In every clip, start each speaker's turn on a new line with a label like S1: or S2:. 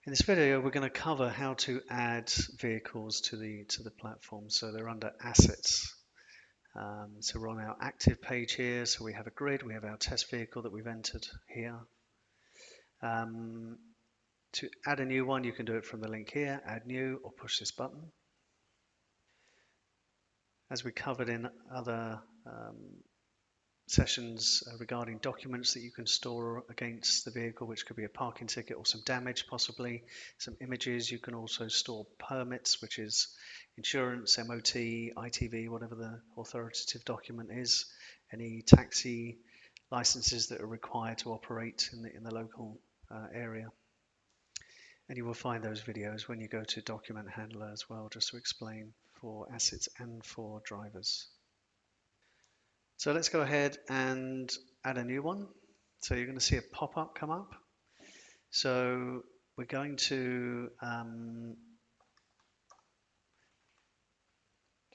S1: In this video, we're going to cover how to add vehicles to the platform. So they're under assets. So we're on our active page here. So we have a grid. We have our test vehicle that we've entered here. To add a new one, you can do it from the link here, add new, or push this button. As we covered in other sessions regarding documents that you can store against the vehicle, which could be a parking ticket or some damage, possibly some images. You can also store permits, which is insurance, MOT, ITV, whatever the authoritative document is, any taxi licenses that are required to operate in the local area. And you will find those videos when you go to document handler as well, just to explain for assets and for drivers. So let's go ahead and add a new one. So you're going to see a pop-up come up. So we're going to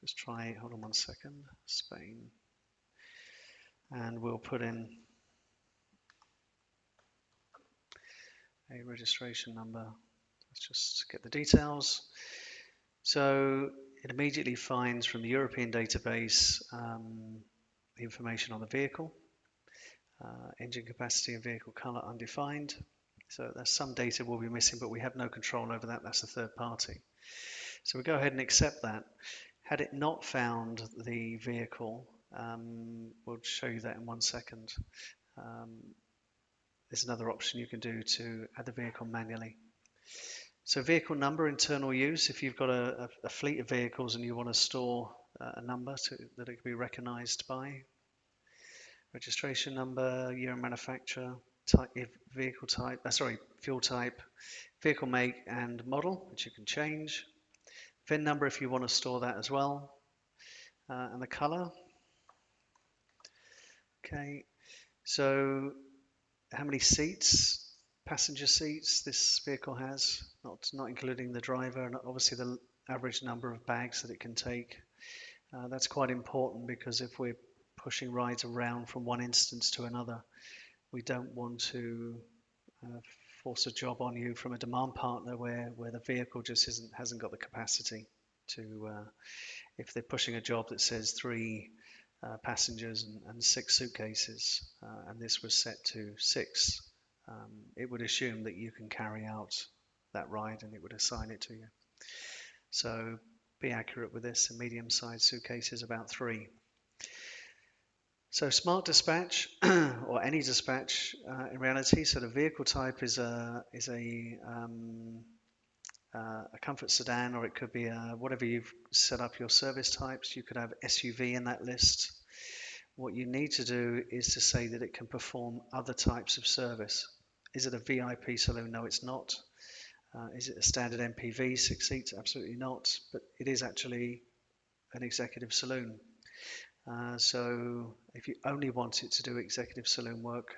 S1: just try, hold on one second, Spain. And we'll put in a registration number. Let's just get the details. So it immediately finds from the European database the information on the vehicle. Engine capacity and vehicle color undefined. So there's some data we'll be missing, but we have no control over that. That's a third party. So we go ahead and accept that. Had it not found the vehicle, we'll show you that in 1 second. There's another option you can do to add the vehicle manually. So vehicle number, internal use. If you've got a fleet of vehicles and you want to store a number that it can be recognized by. Registration number, year of manufacture, type, vehicle type, fuel type, vehicle make and model, which you can change. VIN number if you want to store that as well, and the color. Okay, so how many seats, passenger seats this vehicle has, not including the driver, and obviously the average number of bags that it can take. That's quite important because if we're pushing rides around from one instance to another, we don't want to force a job on you from a demand partner where the vehicle just hasn't got the capacity to, if they're pushing a job that says 3 passengers and 6 suitcases, and this was set to 6, it would assume that you can carry out that ride and it would assign it to you. So be accurate with this. A medium-sized suitcase is about 3. So smart dispatch or any dispatch in reality. So the vehicle type is a comfort sedan, or it could be whatever you've set up your service types. You could have SUV in that list. What you need to do is to say that it can perform other types of service. Is it a VIP saloon? No, it's not. Is it a standard MPV, 6 seats? Absolutely not. But it is actually an executive saloon. So if you only want it to do executive saloon work,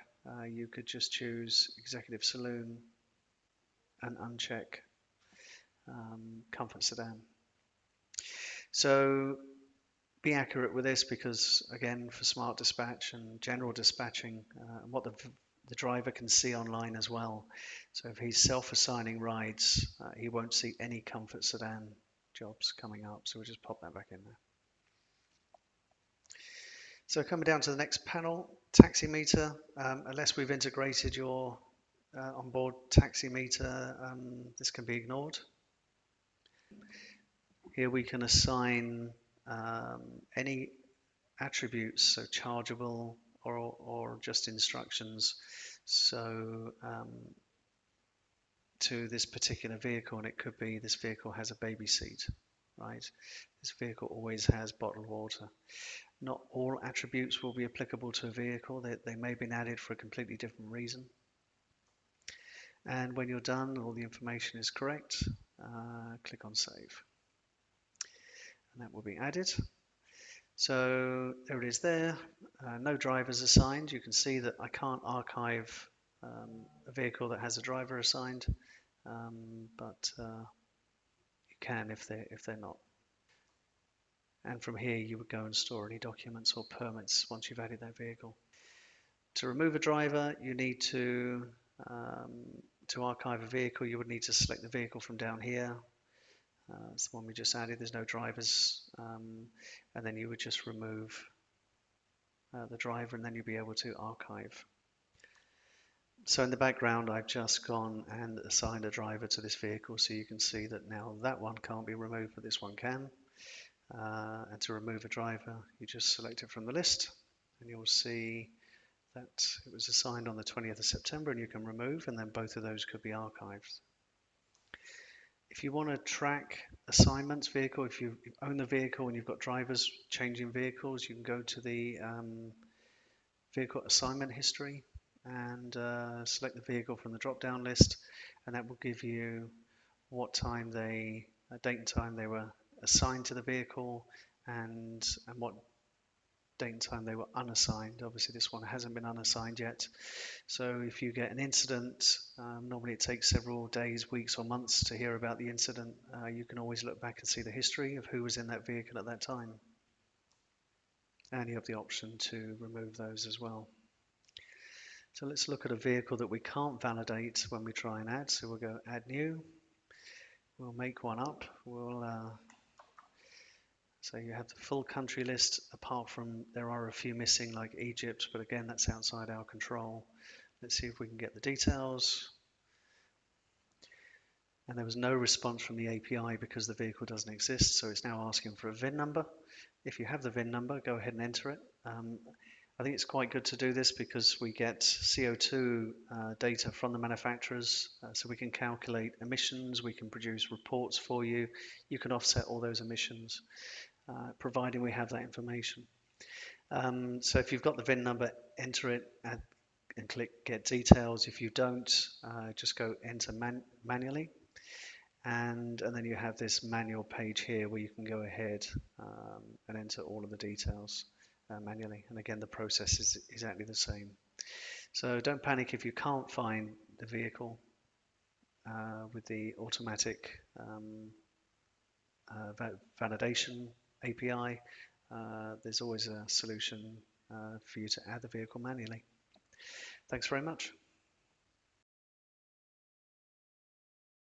S1: you could just choose executive saloon and uncheck comfort sedan. So be accurate with this because, again, for smart dispatch and general dispatching, what the driver can see online as well. So if he's self-assigning rides, he won't see any comfort sedan jobs coming up. So we'll just pop that back in there. So coming down to the next panel, taxi meter. Unless we've integrated your onboard taxi meter, this can be ignored. Here we can assign any attributes, so chargeable or just instructions, so to this particular vehicle, and it could be this vehicle has a baby seat, right? This vehicle always has bottled water. Not all attributes will be applicable to a vehicle. They may have been added for a completely different reason. And when you're done, all the information is correct, click on save. And that will be added. So there it is there. No drivers assigned. You can see that I can't archive a vehicle that has a driver assigned, but you can if they're not. And from here you would go and store any documents or permits once you've added that vehicle. To remove a driver, you need to To archive a vehicle, you would need to select the vehicle from down here. It's the one we just added, there's no drivers. And then you would just remove the driver, and then you'll be able to archive. So in the background, I've just gone and assigned a driver to this vehicle, so you can see that now that one can't be removed, but this one can. And to remove a driver, you just select it from the list, and you'll see that it was assigned on the 20th of September, and you can remove, and then both of those could be archived. If you want to track assignments vehicle, if you own the vehicle and you've got drivers changing vehicles, you can go to the vehicle assignment history and select the vehicle from the drop-down list, and that will give you what time date and time they were assigned to the vehicle, and what date and time they were unassigned. Obviously this one hasn't been unassigned yet. So if you get an incident, normally it takes several days, weeks or months to hear about the incident. You can always look back and see the history of who was in that vehicle at that time. And you have the option to remove those as well. So let's look at a vehicle that we can't validate when we try and add. So we'll go add new. We'll make one up. So you have the full country list, apart from there are a few missing like Egypt, but again, that's outside our control. Let's see if we can get the details. And there was no response from the API because the vehicle doesn't exist, so it's now asking for a VIN number. If you have the VIN number, go ahead and enter it. I think it's quite good to do this because we get CO2 data from the manufacturers, so we can calculate emissions, we can produce reports for you. You can offset all those emissions, providing we have that information. So if you've got the VIN number, enter it and click Get Details. If you don't, just go Enter manually. And then you have this manual page here where you can go ahead and enter all of the details manually. And again, the process is exactly the same. So don't panic if you can't find the vehicle with the automatic validation API. There's always a solution for you to add the vehicle manually. Thanks very much.